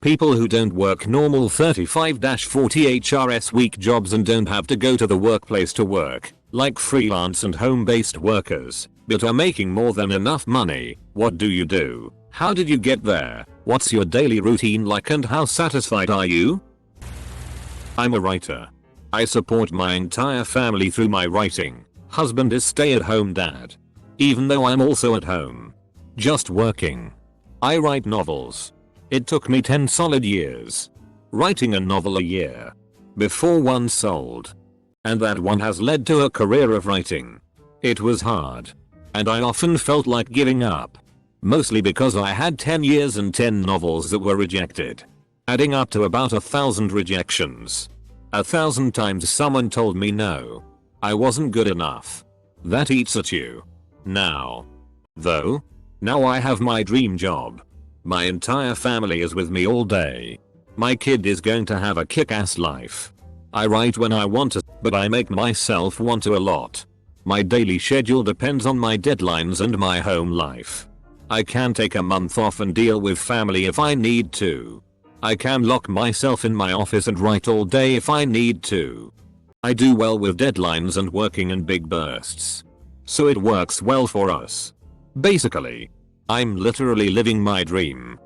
People who don't work normal 35-40 HRS week jobs and don't have to go to the workplace to work, like freelance and home-based workers, but are making more than enough money. What do you do? How did you get there? What's your daily routine like and how satisfied are you? I'm a writer. I support my entire family through my writing. Husband is stay-at-home dad. Even though I'm also at home, just working. I write novels. It took me 10 solid years. Writing a novel a year. Before one sold. And that one has led to a career of writing. It was hard. And I often felt like giving up. Mostly because I had 10 years and 10 novels that were rejected. Adding up to about 1,000 rejections. 1,000 times someone told me no. I wasn't good enough. That eats at you. Now, though, now I have my dream job. My entire family is with me all day. My kid is going to have a kick-ass life. I write when I want to, but I make myself want to a lot. My daily schedule depends on my deadlines and my home life. I can take a month off and deal with family if I need to. I can lock myself in my office and write all day if I need to. I do well with deadlines and working in big bursts. So it works well for us. Basically, I'm literally living my dream.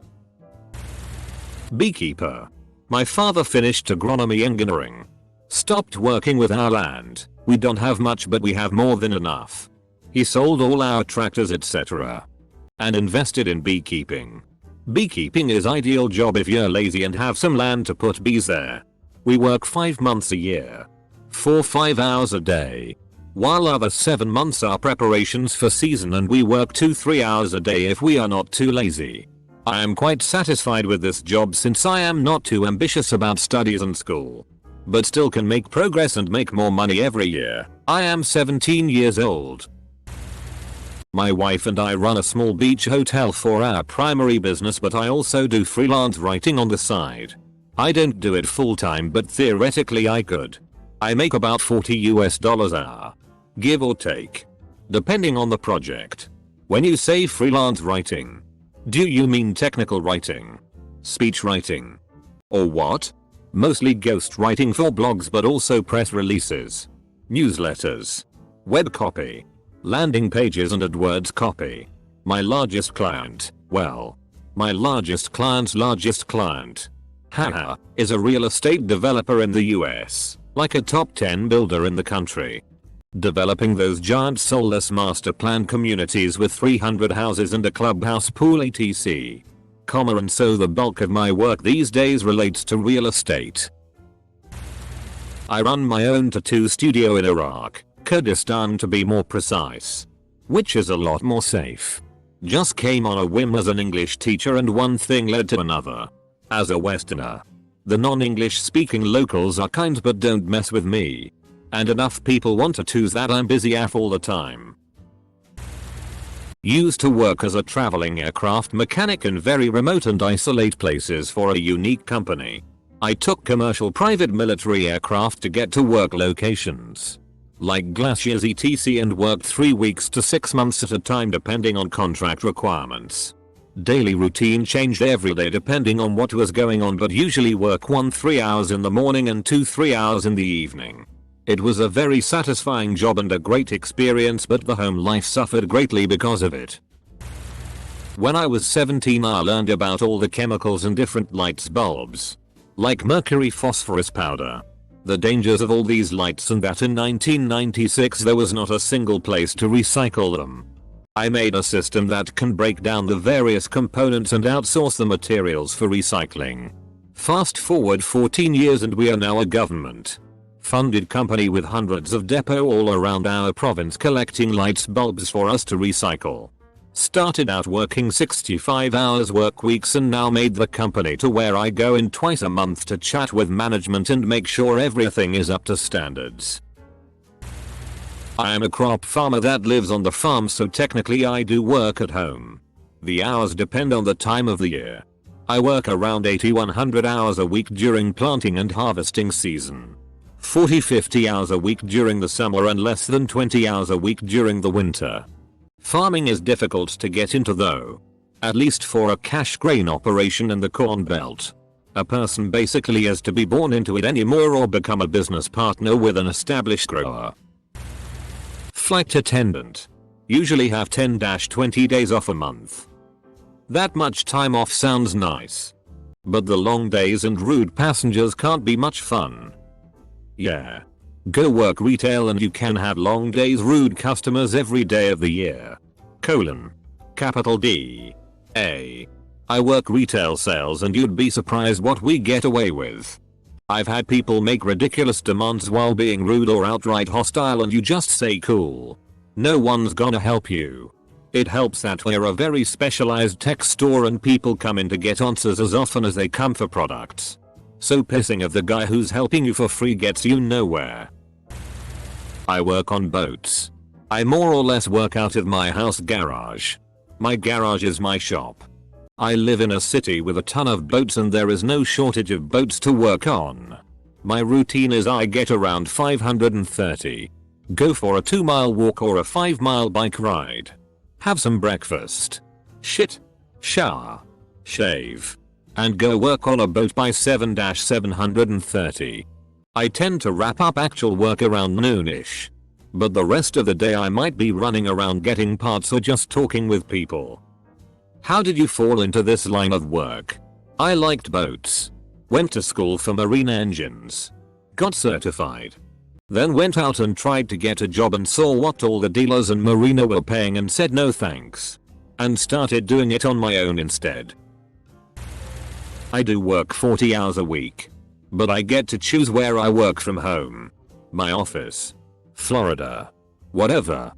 Beekeeper. My father finished agronomy engineering. Stopped working with our land. We don't have much but we have more than enough. He sold all our tractors etc. and invested in beekeeping. Beekeeping is ideal job if you're lazy and have some land to put bees there. We work 5 months a year. 4-5 hours a day. While other 7 months are preparations for season and we work 2-3 hours a day if we are not too lazy. I am quite satisfied with this job since I am not too ambitious about studies and school. But still can make progress and make more money every year. I am 17 years old. My wife and I run a small beach hotel for our primary business, but I also do freelance writing on the side. I don't do it full time but theoretically I could. I make about $40 an hour. Give or take. Depending on the project. When you say freelance writing, do you mean technical writing? Speech writing? Or what? Mostly ghost writing for blogs but also press releases. Newsletters. Web copy. Landing pages and AdWords copy. My largest client, well, my largest client's largest client, haha, is a real estate developer in the US, like a top 10 builder in the country. Developing those giant soulless master plan communities with 300 houses and a clubhouse pool etc. And so the bulk of my work these days relates to real estate. I run my own tattoo studio in Iraq, Kurdistan to be more precise. Which is a lot more safe. Just came on a whim as an English teacher and one thing led to another. As a Westerner, the non-English speaking locals are kind but don't mess with me. And enough people want tattoos that I'm busy AF all the time. Used to work as a traveling aircraft mechanic in very remote and isolate places for a unique company. I took commercial private military aircraft to get to work locations like glaciers etc. and worked 3 weeks to 6 months at a time depending on contract requirements. Daily routine changed every day depending on what was going on, but usually work 1-3 hours in the morning and 2-3 hours in the evening. It was a very satisfying job and a great experience, but the home life suffered greatly because of it. When I was 17 I learned about all the chemicals in different lights bulbs. Like mercury phosphorus powder. The dangers of all these lights, and that in 1996 there was not a single place to recycle them. I made a system that can break down the various components and outsource the materials for recycling. Fast forward 14 years and we are now a government funded company with hundreds of depots all around our province collecting lights bulbs for us to recycle. Started out working 65 hours work weeks and now made the company to where I go in twice a month to chat with management and make sure everything is up to standards. I am a crop farmer that lives on the farm, so technically I do work at home. The hours depend on the time of the year. I work around 80-100 hours a week during planting and harvesting season. 40-50 hours a week during the summer and less than 20 hours a week during the winter. Farming is difficult to get into though. At least for a cash grain operation in the Corn Belt. A person basically has to be born into it anymore or become a business partner with an established grower. Flight attendant. Usually have 10-20 days off a month. That much time off sounds nice. But the long days and rude passengers can't be much fun. Yeah. Go work retail and you can have long days, rude customers every day of the year. Capital D. A. I work retail sales and you'd be surprised what we get away with. I've had people make ridiculous demands while being rude or outright hostile and you just say cool. No one's gonna help you. It helps that we're a very specialized tech store and people come in to get answers as often as they come for products. So pissing at the guy who's helping you for free gets you nowhere. I work on boats. I more or less work out of my house garage. My garage is my shop. I live in a city with a ton of boats and there is no shortage of boats to work on. My routine is I get around 530. Go for a 2-mile walk or a 5-mile bike ride. Have some breakfast. Shit. Shower. Shave. And go work on a boat by 7-730. I tend to wrap up actual work around noonish. But the rest of the day I might be running around getting parts or just talking with people. How did you fall into this line of work? I liked boats. Went to school for marine engines. Got certified. Then went out and tried to get a job and saw what all the dealers and marina were paying and said no thanks. And started doing it on my own instead. I do work 40 hours a week. But I get to choose where I work from home. My office. Florida. Whatever.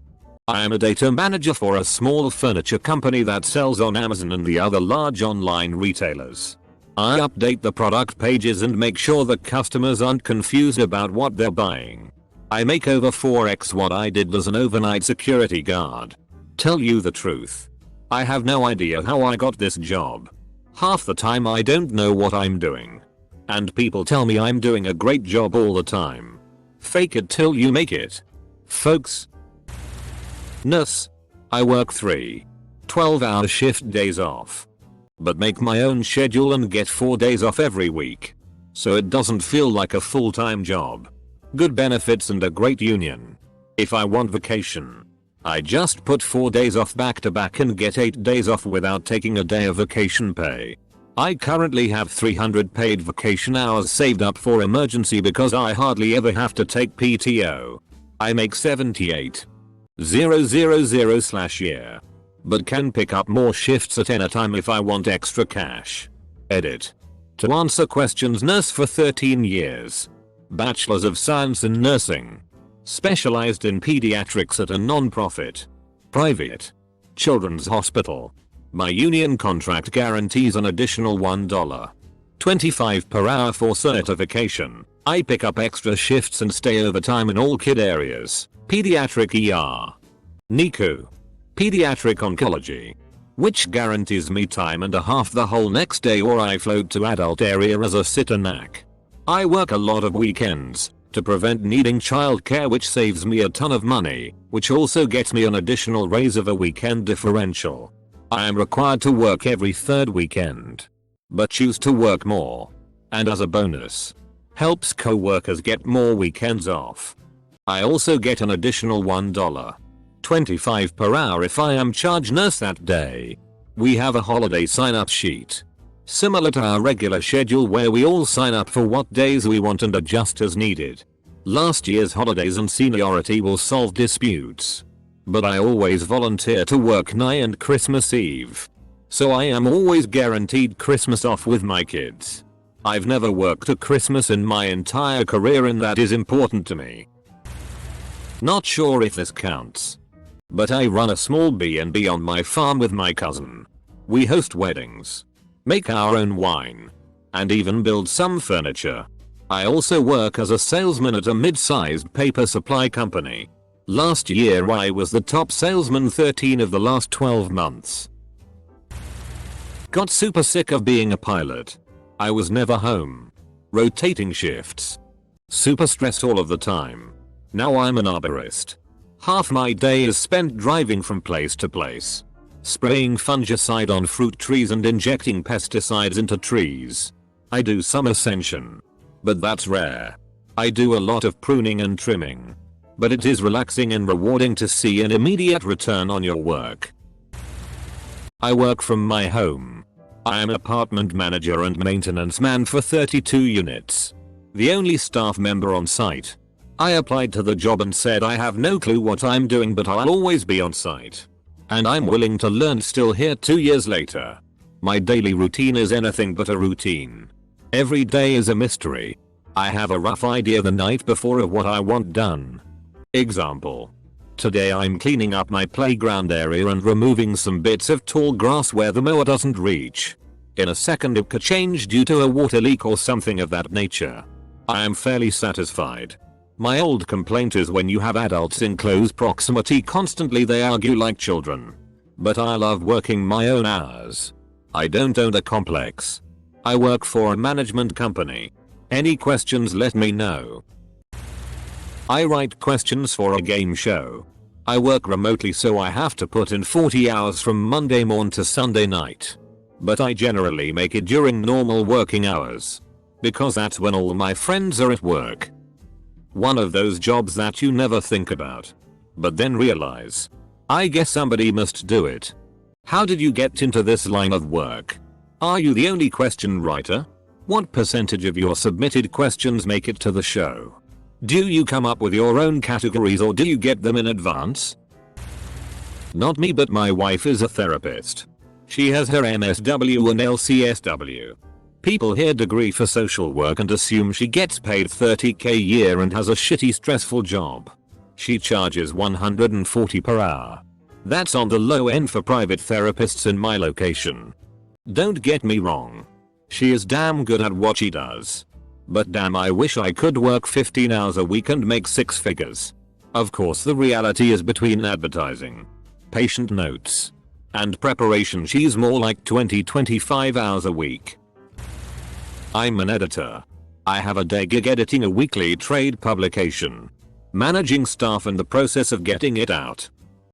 I am a data manager for a small furniture company that sells on Amazon and the other large online retailers. I update the product pages and make sure that customers aren't confused about what they're buying. I make over 4x what I did as an overnight security guard. Tell you the truth. I have no idea how I got this job. Half the time I don't know what I'm doing. And people tell me I'm doing a great job all the time. Fake it till you make it. Folks. Nurse. I work 3 12-hour shift days off. But make my own schedule and get 4 days off every week. So it doesn't feel like a full-time job. Good benefits and a great union. If I want vacation, I just put 4 days off back to back and get 8 days off without taking a day of vacation pay. I currently have 300 paid vacation hours saved up for emergency because I hardly ever have to take PTO. I make 78,000/year. But can pick up more shifts at any time if I want extra cash. Edit. To answer questions, nurse for 13 years. Bachelor's of Science in Nursing. Specialized in pediatrics at a non-profit. Private. Children's Hospital. My union contract guarantees an additional $1.25 per hour for certification. I pick up extra shifts and stay overtime in all kid areas. Pediatric ER. NICU. Pediatric Oncology. Which guarantees me time and a half the whole next day or I float to adult area as a sitter-nack. I work a lot of weekends to prevent needing childcare, which saves me a ton of money, which also gets me an additional raise of a weekend differential. I am required to work every third weekend, but choose to work more. And as a bonus, helps co-workers get more weekends off. I also get an additional $1.25 per hour if I am charge nurse that day. We have a holiday sign-up sheet, similar to our regular schedule where we all sign up for what days we want and adjust as needed. Last year's holidays and seniority will solve disputes. But I always volunteer to work Nye and Christmas Eve. So I am always guaranteed Christmas off with my kids. I've never worked a Christmas in my entire career and that is important to me. Not sure if this counts. But I run a small B&B on my farm with my cousin. We host weddings, make our own wine, and even build some furniture. I also work as a salesman at a mid-sized paper supply company. Last year I was the top salesman 13 of the last 12 months. Got super sick of being a pilot. I was never home. Rotating shifts. Super stressed all of the time. Now I'm an arborist. Half my day is spent driving from place to place, spraying fungicide on fruit trees and injecting pesticides into trees. I do some ascension. But that's rare. I do a lot of pruning and trimming. But it is relaxing and rewarding to see an immediate return on your work. I work from my home. I am apartment manager and maintenance man for 32 units. The only staff member on site. I applied to the job and said I have no clue what I'm doing, but I'll always be on site. And I'm willing to learn, still here 2 years later. My daily routine is anything but a routine. Every day is a mystery. I have a rough idea the night before of what I want done. Example. Today I'm cleaning up my playground area and removing some bits of tall grass where the mower doesn't reach. In a second it could change due to a water leak or something of that nature. I am fairly satisfied. My old complaint is when you have adults in close proximity constantly, they argue like children. But I love working my own hours. I don't own a complex. I work for a management company. Any questions, let me know. I write questions for a game show. I work remotely, so I have to put in 40 hours from Monday morn to Sunday night. But I generally make it during normal working hours. Because that's when all my friends are at work. One of those jobs that you never think about. But then realize. I guess somebody must do it. How did you get into this line of work? Are you the only question writer? What percentage of your submitted questions make it to the show? Do you come up with your own categories or do you get them in advance? Not me, but my wife is a therapist. She has her MSW and LCSW. People hear degree for social work and assume she gets paid $30k a year and has a shitty stressful job. She charges $140 per hour. That's on the low end for private therapists in my location. Don't get me wrong. She is damn good at what she does. But damn, I wish I could work 15 hours a week and make 6 figures. Of course the reality is between advertising, patient notes, and preparation she's more like 20-25 hours a week. I'm an editor. I have a day gig editing a weekly trade publication. Managing staff and the process of getting it out.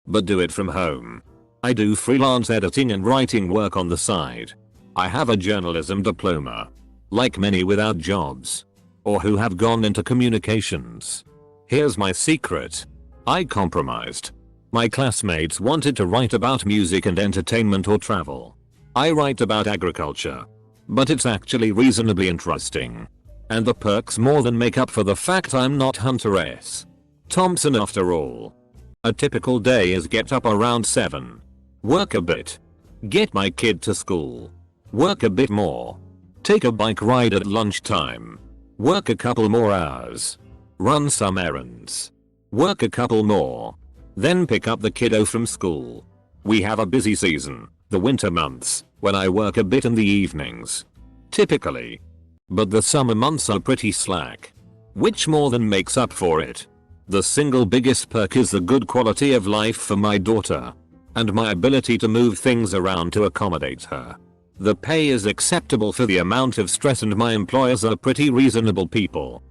But do it from home. I do freelance editing and writing work on the side. I have a journalism diploma. Like many without jobs. Or who have gone into communications. Here's my secret. I compromised. My classmates wanted to write about music and entertainment or travel. I write about agriculture. But it's actually reasonably interesting. And the perks more than make up for the fact I'm not Hunter S. Thompson after all. A typical day is get up around 7. Work a bit. Get my kid to school. Work a bit more. Take a bike ride at lunchtime. Work a couple more hours. Run some errands. Work a couple more. Then pick up the kiddo from school. We have a busy season, the winter months, when I work a bit in the evenings. Typically. But the summer months are pretty slack. Which more than makes up for it. The single biggest perk is the good quality of life for my daughter. And my ability to move things around to accommodate her. The pay is acceptable for the amount of stress and my employers are pretty reasonable people.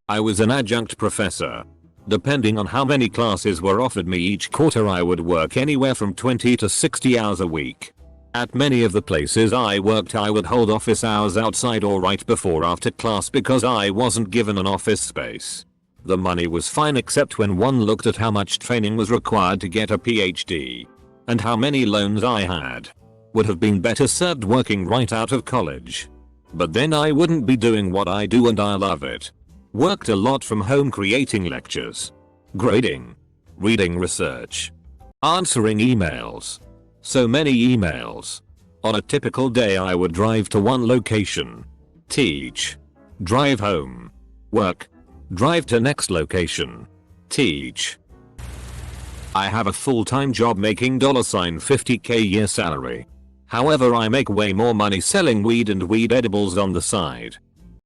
I was an adjunct professor. Depending on how many classes were offered me each quarter, I would work anywhere from 20 to 60 hours a week. At many of the places I worked, I would hold office hours outside or right before after class because I wasn't given an office space. The money was fine except when one looked at how much training was required to get a PhD. And how many loans I had. Would have been better served working right out of college. But then I wouldn't be doing what I do and I love it. Worked a lot from home creating lectures. Grading. Reading research. Answering emails. So many emails. On a typical day I would drive to one location. Teach. Drive home. Work. Drive to next location. Teach. I have a full-time job making $50k a year salary. However, I make way more money selling weed and weed edibles on the side.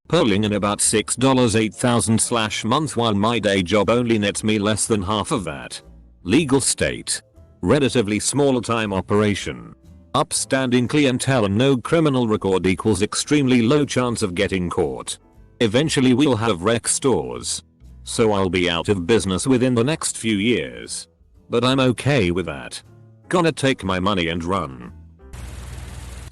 Pulling in about $6 $8,000 month while my day job only nets me less than half of that. Legal state. Relatively small time operation. Upstanding clientele and no criminal record equals extremely low chance of getting caught. Eventually we'll have rec stores. So I'll be out of business within the next few years. But I'm okay with that. Gonna take my money and run.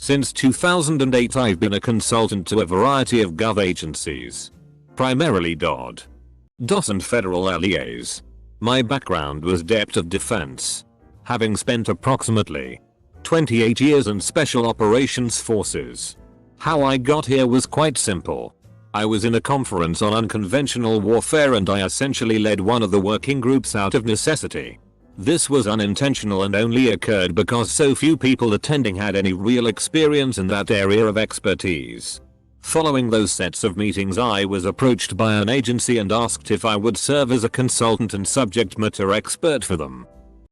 Since 2008 I've been a consultant to a variety of gov agencies. Primarily DOS and federal LEAs. My background was depth of defense. Having spent approximately 28 years in Special Operations Forces. How I got here was quite simple. I was in a conference on unconventional warfare and I essentially led one of the working groups out of necessity. This was unintentional and only occurred because so few people attending had any real experience in that area of expertise. Following those sets of meetings I was approached by an agency and asked if I would serve as a consultant and subject matter expert for them.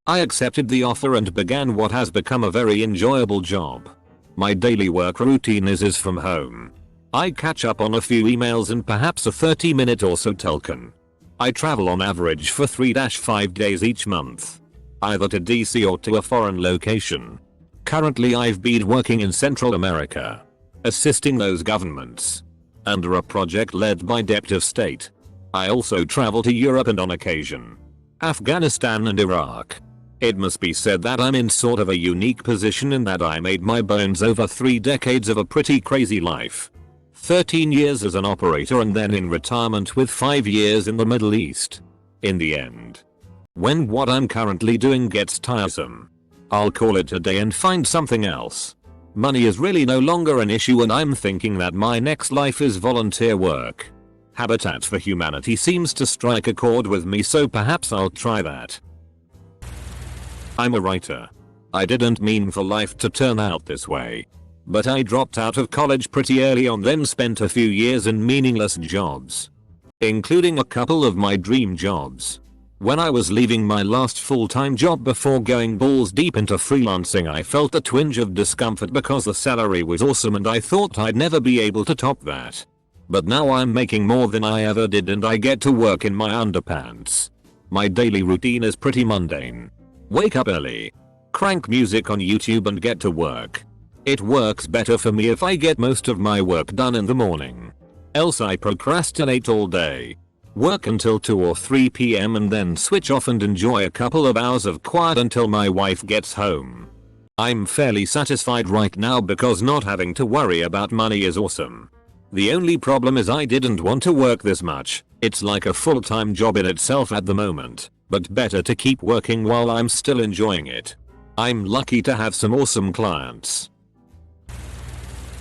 I accepted the offer and began what has become a very enjoyable job. My daily work routine is from home. I catch up on a few emails and perhaps a 30-minute or so telcon. I travel on average for 3-5 days each month. Either to DC or to a foreign location. Currently I've been working in Central America. Assisting those governments. Under a project led by Depth of State. I also travel to Europe and on occasion. Afghanistan and Iraq. It must be said that I'm in sort of a unique position in that I made my bones over 3 decades of a pretty crazy life. 13 years as an operator and then in retirement with 5 years in the Middle East. In the end. When what I'm currently doing gets tiresome. I'll call it a day and find something else. Money is really no longer an issue and I'm thinking that my next life is volunteer work. Habitat for Humanity seems to strike a chord with me, so perhaps I'll try that. I'm a writer. I didn't mean for life to turn out this way. But I dropped out of college pretty early on, then spent a few years in meaningless jobs. Including a couple of my dream jobs. When I was leaving my last full-time job before going balls deep into freelancing, I felt a twinge of discomfort because the salary was awesome and I thought I'd never be able to top that. But now I'm making more than I ever did and I get to work in my underpants. My daily routine is pretty mundane. Wake up early. Crank music on YouTube and get to work. It works better for me if I get most of my work done in the morning. Else I procrastinate all day. Work until 2 or 3 PM and then switch off and enjoy a couple of hours of quiet until my wife gets home. I'm fairly satisfied right now because not having to worry about money is awesome. The only problem is I didn't want to work this much. It's like a full-time job in itself at the moment, but better to keep working while I'm still enjoying it. I'm lucky to have some awesome clients.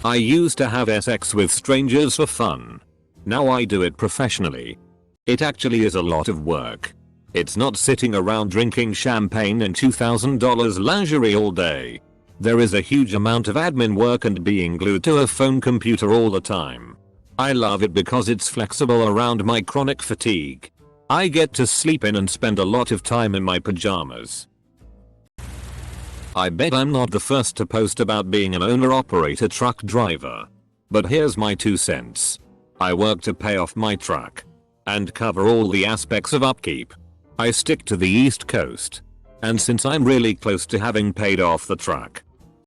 I used to have sex with strangers for fun. Now I do it professionally. It actually is a lot of work. It's not sitting around drinking champagne in $2,000 lingerie all day. There is a huge amount of admin work and being glued to a phone computer all the time. I love it because it's flexible around my chronic fatigue. I get to sleep in and spend a lot of time in my pajamas. I bet I'm not the first to post about being an owner-operator truck driver. But here's my 2 cents. I work to pay off my truck. And cover all the aspects of upkeep. I stick to the East Coast. And since I'm really close to having paid off the truck.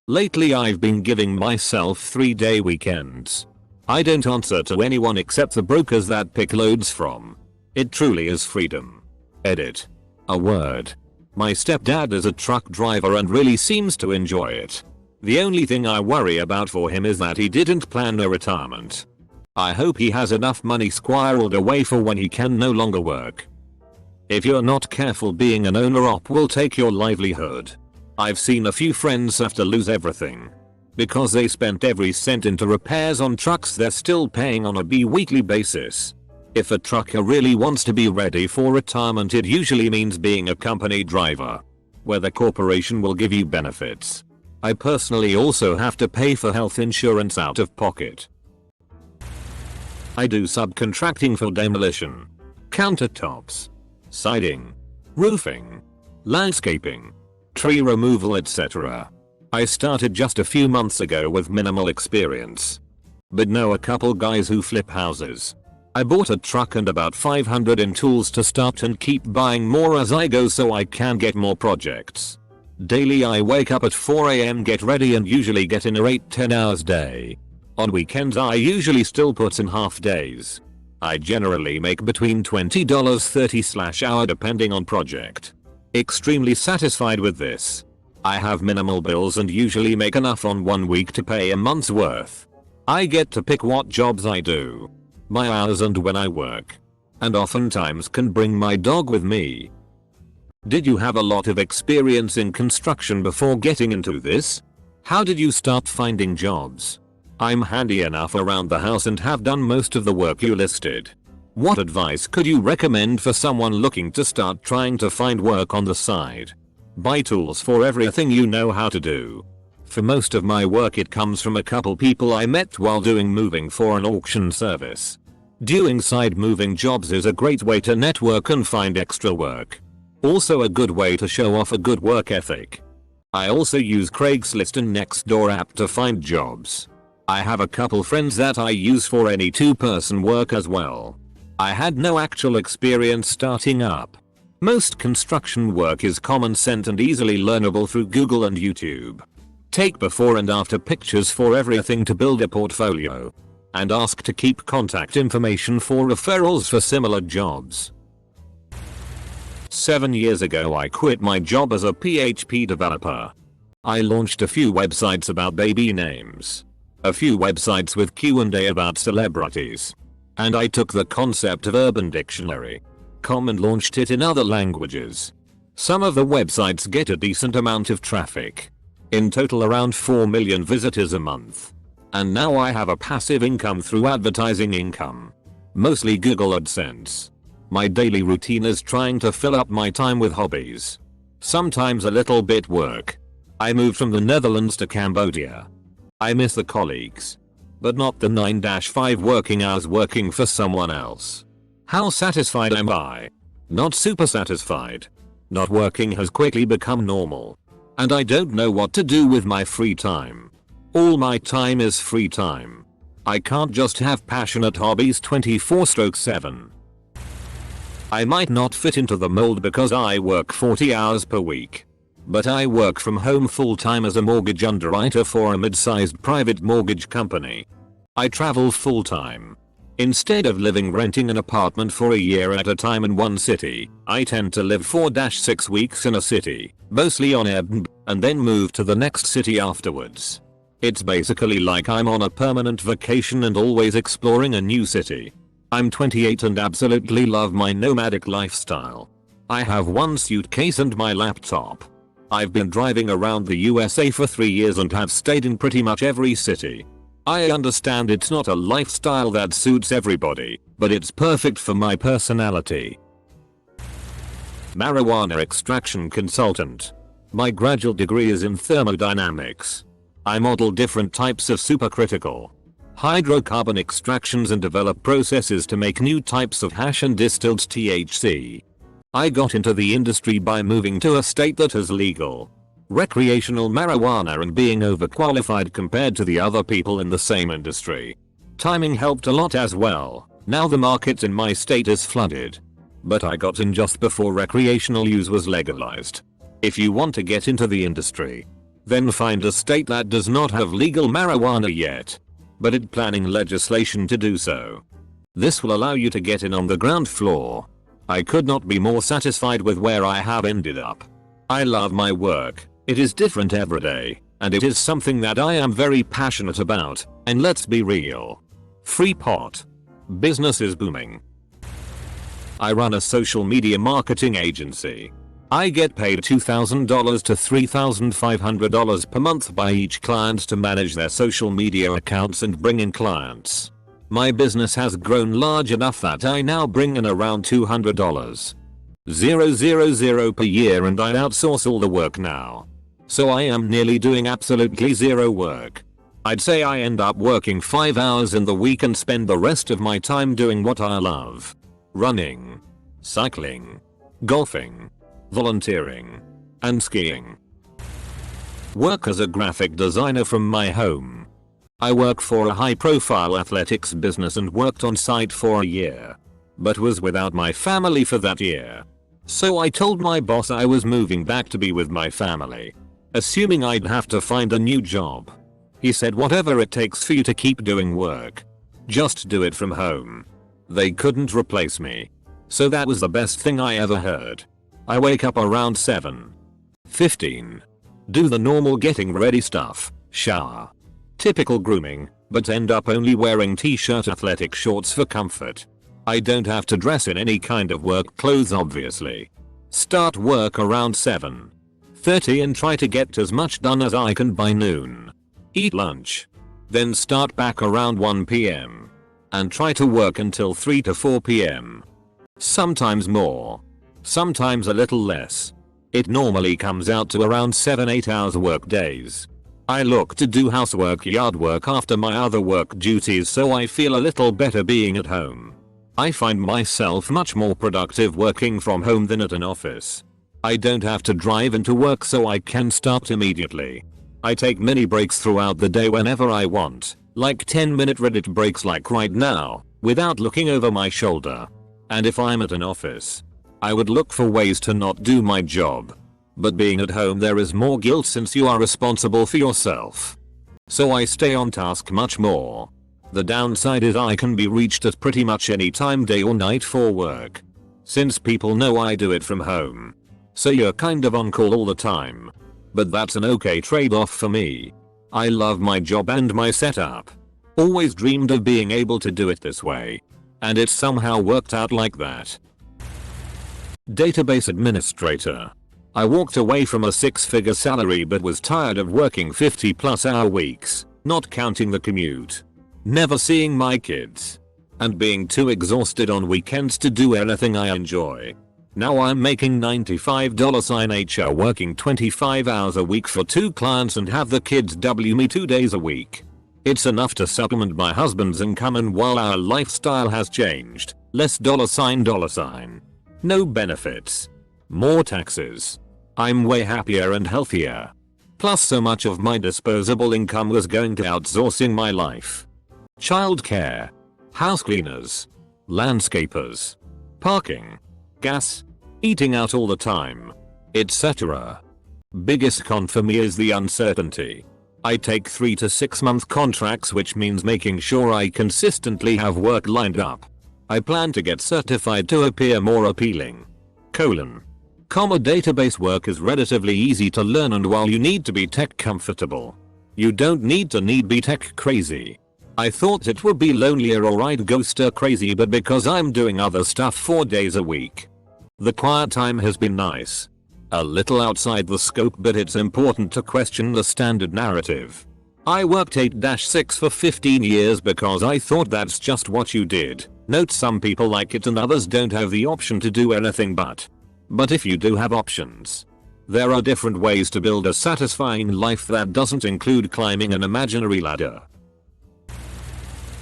Lately I've been giving myself 3-day weekends. I don't answer to anyone except the brokers that pick loads from. It truly is freedom. Edit. A word. My stepdad is a truck driver and really seems to enjoy it. The only thing I worry about for him is that he didn't plan a retirement. I hope he has enough money squirreled away for when he can no longer work. If you're not careful, being an owner-op will take your livelihood. I've seen a few friends have to lose everything. Because they spent every cent into repairs on trucks they're still paying on a bi-weekly basis. If a trucker really wants to be ready for retirement, it usually means being a company driver. Where the corporation will give you benefits. I personally also have to pay for health insurance out of pocket. I do subcontracting for demolition, countertops, siding, roofing, landscaping, tree removal, etc. I started just a few months ago with minimal experience. But know a couple guys who flip houses. I bought a truck and about 500 in tools to start and keep buying more as I go so I can get more projects. Daily I wake up at 4 AM, get ready and usually get in a 8-10 hours day. On weekends I usually still put in half days. I generally make between $20-30 hour depending on project. Extremely satisfied with this. I have minimal bills and usually make enough on 1 week to pay a month's worth. I get to pick what jobs I do, my hours and when I work, and oftentimes can bring my dog with me. Did you have a lot of experience in construction before getting into this? How did you start finding jobs? I'm handy enough around the house and have done most of the work you listed. What advice could you recommend for someone looking to start trying to find work on the side? Buy tools for everything you know how to do. For most of my work it comes from a couple people I met while doing moving for an auction service. Doing side moving jobs is a great way to network and find extra work. Also a good way to show off a good work ethic. I also use Craigslist and Nextdoor app to find jobs. I have a couple friends that I use for any 2-person work as well. I had no actual experience starting up. Most construction work is common sense and easily learnable through Google and YouTube. Take before and after pictures for everything to build a portfolio. And ask to keep contact information for referrals for similar jobs. 7 years ago I quit my job as a PHP developer. I launched a few websites about baby names. A few websites with Q&A about celebrities. And I took the concept of Urban Dictionary.com and launched it in other languages. Some of the websites get a decent amount of traffic. In total around 4 million visitors a month. And now I have a passive income through advertising income. Mostly Google AdSense. My daily routine is trying to fill up my time with hobbies. Sometimes a little bit work. I moved from the Netherlands to Cambodia. I miss the colleagues. But not the 9-5 working hours working for someone else. How satisfied am I? Not super satisfied. Not working has quickly become normal. And I don't know what to do with my free time. All my time is free time. I can't just have passionate hobbies 24/7. I might not fit into the mold because I work 40 hours per week. But I work from home full time as a mortgage underwriter for a mid-sized private mortgage company. I travel full time. Instead of living renting an apartment for a year at a time in one city, I tend to live 4-6 weeks in a city, mostly on Airbnb, and then move to the next city afterwards. It's basically like I'm on a permanent vacation and always exploring a new city. I'm 28 and absolutely love my nomadic lifestyle. I have one suitcase and my laptop. I've been driving around the USA for 3 years and have stayed in pretty much every city. I understand it's not a lifestyle that suits everybody, but it's perfect for my personality. Marijuana extraction consultant. My graduate degree is in thermodynamics. I model different types of supercritical hydrocarbon extractions and develop processes to make new types of hash and distilled THC. I got into the industry by moving to a state that has legal recreational marijuana and being overqualified compared to the other people in the same industry. Timing helped a lot as well. Now the market in my state is flooded. But I got in just before recreational use was legalized. If you want to get into the industry, then find a state that does not have legal marijuana yet, but it's planning legislation to do so. This will allow you to get in on the ground floor. I could not be more satisfied with where I have ended up. I love my work. It is different every day, and it is something that I am very passionate about, and let's be real. Free pot. Business is booming. I run a social media marketing agency. I get paid $2,000 to $3,500 per month by each client to manage their social media accounts and bring in clients. My business has grown large enough that I now bring in around $200,000 per year and I outsource all the work now. So I am nearly doing absolutely zero work. I'd say I end up working 5 hours in the week and spend the rest of my time doing what I love. Running, cycling, golfing, volunteering, and skiing. Work as a graphic designer from my home. I work for a high-profile athletics business and worked on site for a year, but was without my family for that year. So I told my boss I was moving back to be with my family, assuming I'd have to find a new job. He said whatever it takes for you to keep doing work. Just do it from home. They couldn't replace me. So that was the best thing I ever heard. I wake up around 7:15. Do the normal getting ready stuff, shower. Typical grooming, but end up only wearing t-shirt athletic shorts for comfort. I don't have to dress in any kind of work clothes obviously. Start work around 7:30 and try to get as much done as I can by noon. Eat lunch. Then start back around 1 PM. And try to work until 3 to 4 PM. Sometimes more. Sometimes a little less. It normally comes out to around 7-8 hours work days. I look to do housework, yard work after my other work duties, so I feel a little better being at home. I find myself much more productive working from home than at an office. I don't have to drive into work, so I can start immediately. I take mini breaks throughout the day whenever I want, like 10-minute Reddit breaks like right now, without looking over my shoulder. And if I'm at an office, I would look for ways to not do my job. But being at home, there is more guilt since you are responsible for yourself. So I stay on task much more. The downside is I can be reached at pretty much any time, day or night, for work. Since people know I do it from home. So you're kind of on call all the time. But that's an okay trade-off for me. I love my job and my setup. Always dreamed of being able to do it this way. And it somehow worked out like that. Database administrator. I walked away from a 6-figure salary but was tired of working 50+ hour weeks, not counting the commute. Never seeing my kids. And being too exhausted on weekends to do anything I enjoy. Now I'm making $95 HR, working 25 hours a week for 2 clients and have the kids W me 2 days a week. It's enough to supplement my husband's income, and while our lifestyle has changed, less $. No benefits. More taxes. I'm way happier and healthier. Plus so much of my disposable income was going to outsourcing my life. Childcare. House cleaners. Landscapers. Parking. Gas. Eating out all the time. Etc. Biggest con for me is the uncertainty. I take 3 to 6 month contracts, which means making sure I consistently have work lined up. I plan to get certified to appear more appealing. Database work is relatively easy to learn, and while you need to be tech comfortable, you don't need to be tech crazy. I thought it would be lonelier or I'd go stir crazy, but because I'm doing other stuff 4 days a week, the quiet time has been nice. A little outside the scope, but it's important to question the standard narrative. I worked 8-6 for 15 years because I thought that's just what you did. Note some people like it and others don't have the option to do anything but if you do have options, there are different ways to build a satisfying life that doesn't include climbing an imaginary ladder.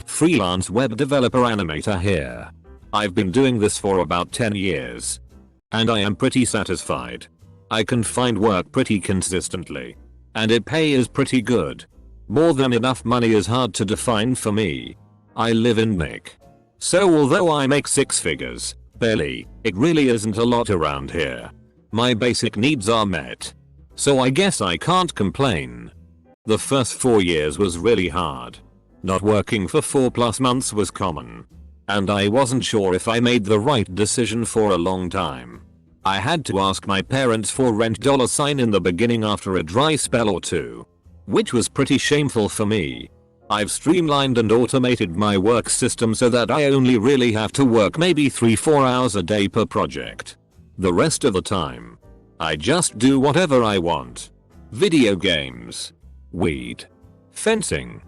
Freelance web developer animator here. I've been doing this for about 10 years. And I am pretty satisfied. I can find work pretty consistently. And it pay is pretty good. More than enough money is hard to define for me. I live in Nick. So although I make 6 figures, barely, it really isn't a lot around here. My basic needs are met. So I guess I can't complain. The first 4 years was really hard. Not working for 4+ months was common. And I wasn't sure if I made the right decision for a long time. I had to ask my parents for rent $in the beginning after a dry spell or two. Which was pretty shameful for me. I've streamlined and automated my work system so that I only really have to work maybe 3-4 hours a day per project. The rest of the time, I just do whatever I want. Video games. Weed. Fencing.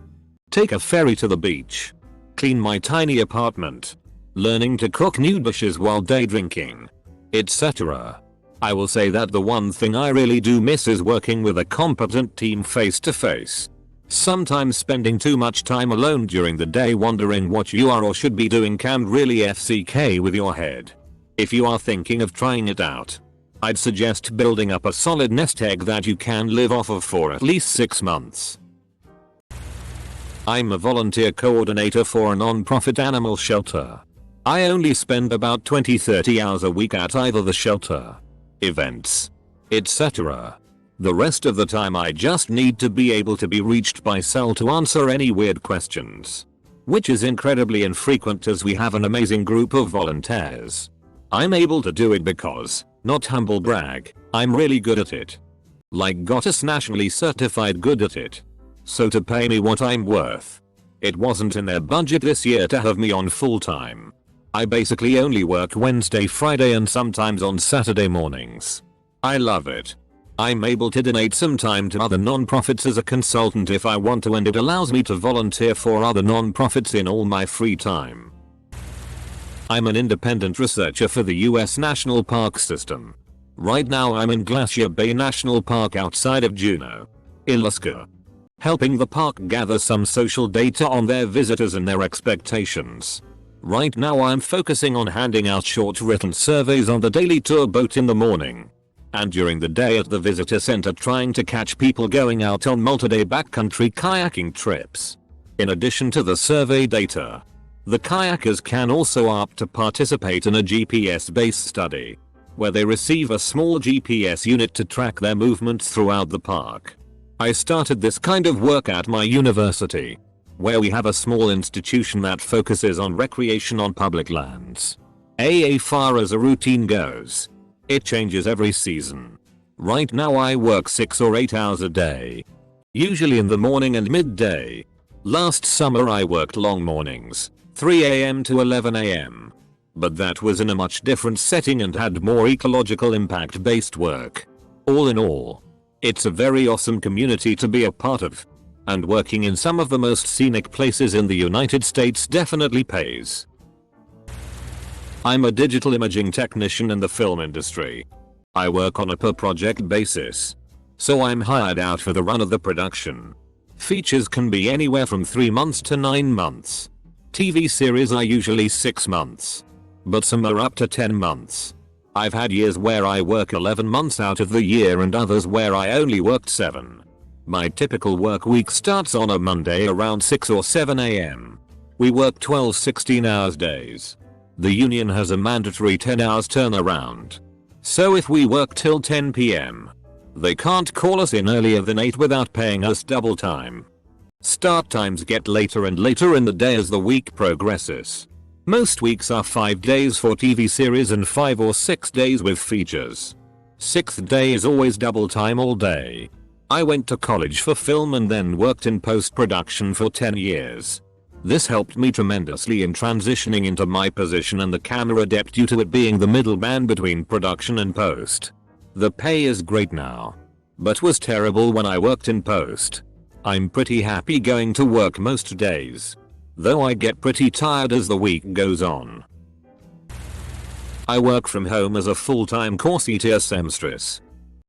Take a ferry to the beach. Clean my tiny apartment. Learning to cook new dishes while day drinking. Etc. I will say that the one thing I really do miss is working with a competent team face to face. Sometimes spending too much time alone during the day wondering what you are or should be doing can really FCK with your head. If you are thinking of trying it out, I'd suggest building up a solid nest egg that you can live off of for at least 6 months. I'm a volunteer coordinator for a non-profit animal shelter. I only spend about 20-30 hours a week at either the shelter, events, etc. The rest of the time I just need to be able to be reached by cell to answer any weird questions. Which is incredibly infrequent as we have an amazing group of volunteers. I'm able to do it because, not humble brag, I'm really good at it. Like got us nationally certified good at it. So to pay me what I'm worth. It wasn't in their budget this year to have me on full time. I basically only work Wednesday, Friday and sometimes on Saturday mornings. I love it. I'm able to donate some time to other non-profits as a consultant if I want to, and it allows me to volunteer for other non-profits in all my free time. I'm an independent researcher for the US National Park System. Right now I'm in Glacier Bay National Park outside of Juneau, Alaska, helping the park gather some social data on their visitors and their expectations. Right now I'm focusing on handing out short written surveys on the daily tour boat in the morning, and during the day at the visitor center trying to catch people going out on multi-day backcountry kayaking trips. In addition to the survey data, the kayakers can also opt to participate in a GPS-based study, where they receive a small GPS unit to track their movements throughout the park. I started this kind of work at my university, where we have a small institution that focuses on recreation on public lands. As far as a routine goes, it changes every season. Right now I work 6 or 8 hours a day, usually in the morning and midday. Last summer I worked long mornings, 3 AM to 11 AM. But that was in a much different setting and had more ecological impact based work. All in all, it's a very awesome community to be a part of. And working in some of the most scenic places in the United States definitely pays. I'm a digital imaging technician in the film industry. I work on a per project basis, so I'm hired out for the run of the production. Features can be anywhere from 3 months to 9 months. TV series are usually 6 months, but some are up to 10 months. I've had years where I work 11 months out of the year and others where I only worked 7. My typical work week starts on a Monday around 6 or 7 AM. We work 12 16-hour days. The union has a mandatory 10 hours turnaround. So if we work till 10 PM, they can't call us in earlier than 8 without paying us double time. Start times get later and later in the day as the week progresses. Most weeks are 5 days for TV series and 5 or 6 days with features. 6th day is always double time all day. I went to college for film and then worked in post-production for 10 years. This helped me tremendously in transitioning into my position and the camera depth due to it being the middleman between production and post. The pay is great now, but was terrible when I worked in post. I'm pretty happy going to work most days, though I get pretty tired as the week goes on. I work from home as a full-time course seamstress.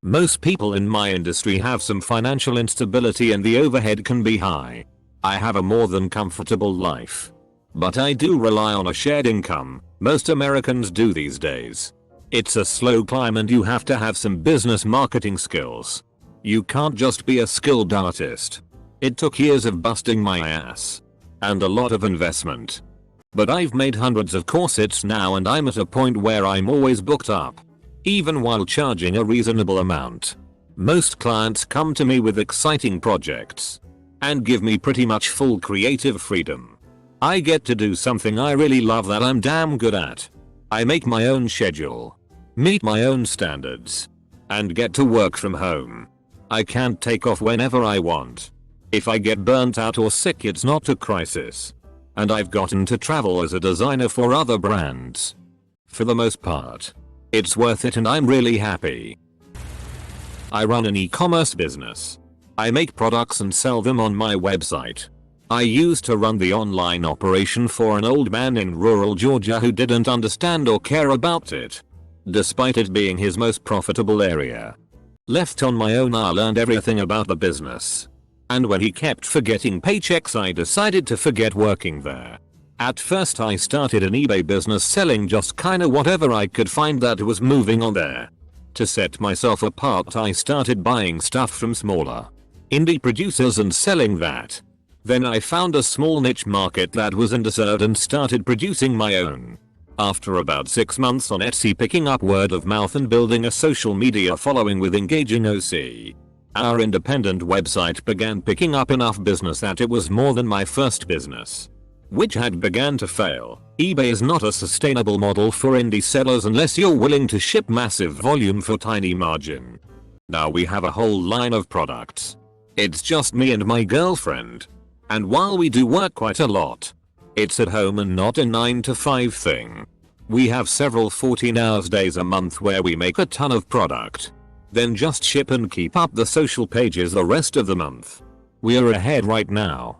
Most people in my industry have some financial instability and the overhead can be high. I have a more than comfortable life, but I do rely on a shared income. Most Americans do these days. It's a slow climb and you have to have some business marketing skills. You can't just be a skilled artist. It took years of busting my ass and a lot of investment. But I've made hundreds of course hits now and I'm at a point where I'm always booked up, even while charging a reasonable amount. Most clients come to me with exciting projects and give me pretty much full creative freedom. I get to do something I really love that I'm damn good at. I make my own schedule, meet my own standards, and get to work from home. I can't take off whenever I want. If I get burnt out or sick, it's not a crisis. And I've gotten to travel as a designer for other brands. For the most part, it's worth it and I'm really happy. I run an e-commerce business. I make products and sell them on my website. I used to run the online operation for an old man in rural Georgia who didn't understand or care about it, despite it being his most profitable area. Left on my own, I learned everything about the business. And when he kept forgetting paychecks, I decided to forget working there. At first I started an eBay business selling just kinda whatever I could find that was moving on there. To set myself apart, I started buying stuff from smaller indie producers and selling that. Then I found a small niche market that was underserved and started producing my own. After about 6 months on Etsy, picking up word of mouth and building a social media following with engaging OC, our independent website began picking up enough business that it was more than my first business, which had began to fail. eBay is not a sustainable model for indie sellers unless you're willing to ship massive volume for tiny margin. Now we have a whole line of products. It's just me and my girlfriend. And while we do work quite a lot, it's at home and not a 9 to 5 thing. We have several 14 hours days a month where we make a ton of product. Then just ship and keep up the social pages the rest of the month. We're ahead right now.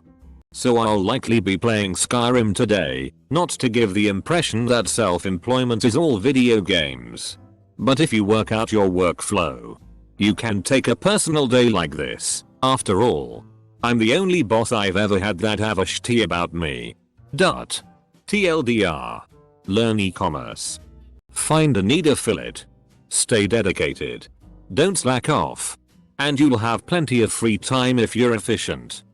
So I'll likely be playing Skyrim today, not to give the impression that self-employment is all video games. But if you work out your workflow, you can take a personal day like this. After all, I'm the only boss I've ever had that have a shitty about me. TLDR. Learn e-commerce. Find a need to fill it. Stay dedicated. Don't slack off. And you'll have plenty of free time if you're efficient.